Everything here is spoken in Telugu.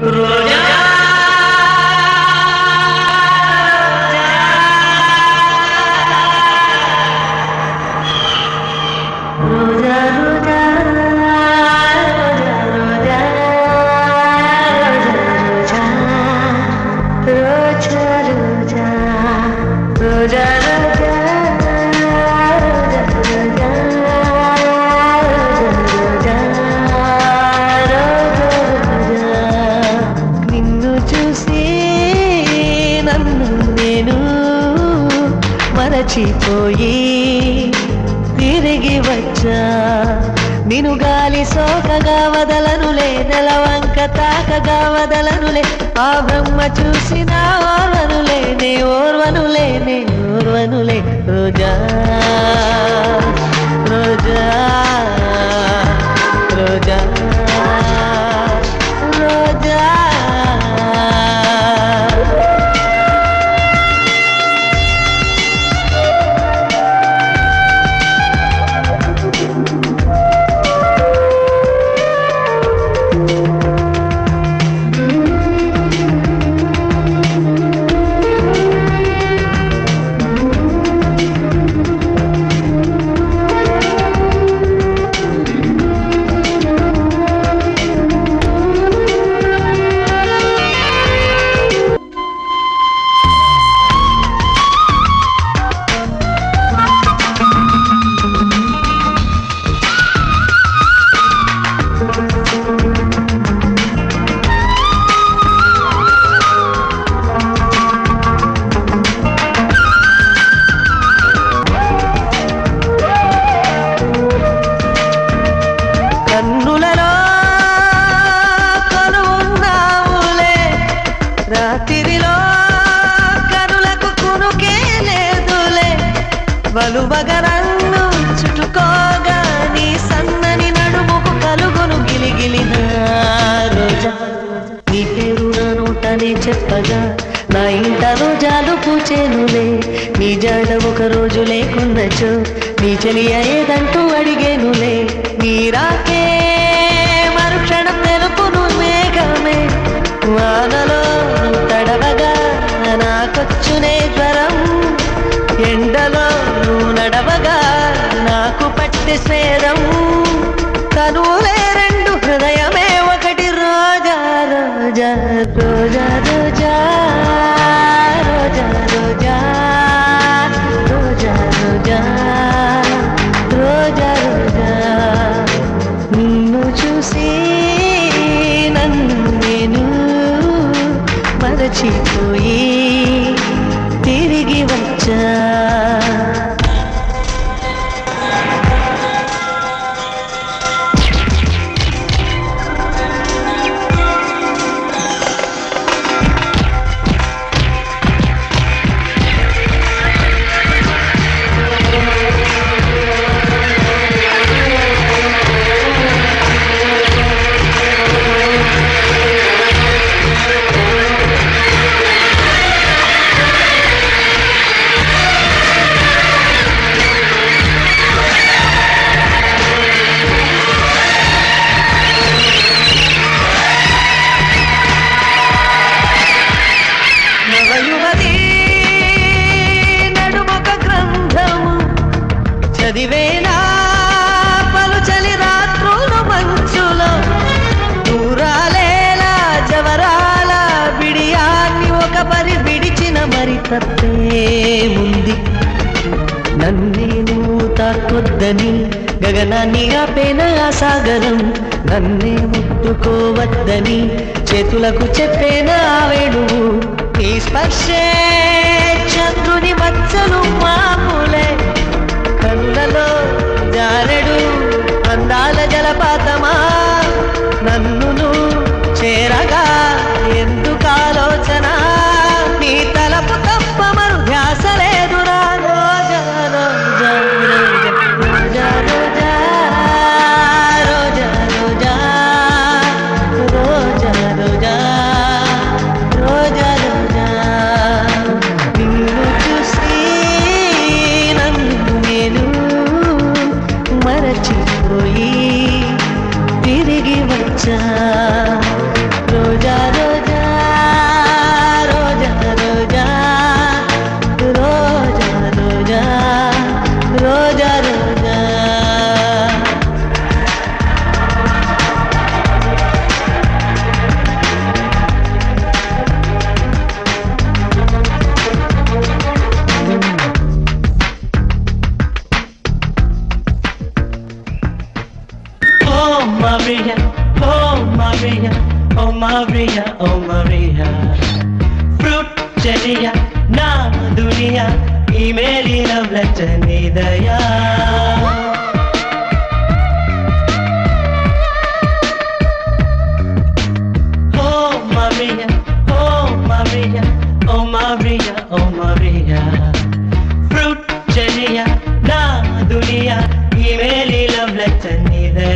రోజా మరచిపోయి తిరిగి వచ్చా నిను గాలి సోకగా వదలనులే నెలవంక తాకగా వదలనులే ఆ బ్రహ్మ చూసిన ఓర్వనులే రోజా రోజా రోజా రోజా రాత్రిలో కనులకు కునుకే లేదులే వలువగరన్ను చుట్టుకోగా నీ సన్నని నడుముకు కలుగును గిలిగిలిన రోజా నీ పేరు నా నోటనే చెప్పగా నా ఇంట రోజాలు పూచేనులే నీ జాడ ఒక రోజు లేకున్నచో నీ చెలియ ఏదంటూ అడిగేనులే నీ రాకే మరుక్షణం తెలుపును మేఘమే వానలో తడవగా నాకొచ్చునే జ్వరం ఎండలో నడవగా నాకు పట్టి స్వేదం తనులే రెండు హృదయమే ఒకటి రోజా రోజా రోజా రోజా రోజా రోజా రోజా రోజా రోజా రోజా నిన్ను చూసి నన్ను నేను మరచిపోయి తిరిగి వచ్చా చదివేనా పలుచలి రాత్రులు మంచులో దూరాలేలా జవరాల బిడియాన్ని ఒక పరి విడిచిన మరి తప్పేముంది నన్నే నువ్వు తాకొద్దని గగనాన్ని ఆపేన ఆ సాగరం నన్నే ముట్టుకోవద్దని చేతులకు చెప్పేన ఆ వేణువు నీ స్పర్శే చంద్రుని మచ్చలు మామూలే కళ్ళలో జారెడు అందాల జలపాతమా నన్ను చేరగా ఎందుకు ఆలోచన నీ తలపు తప్ప మరు ధ్యాస లేదురా రోజా రోజా రోజా రోజా రోజా రోజా రోజా రోజా రోజా రోజా నిన్ను చూసి నన్ను నేను మరచిపోయి తిరిగి వచ్చా Maria, fruit चलिया ना दुनिया ई मेरी लव लेटर निदया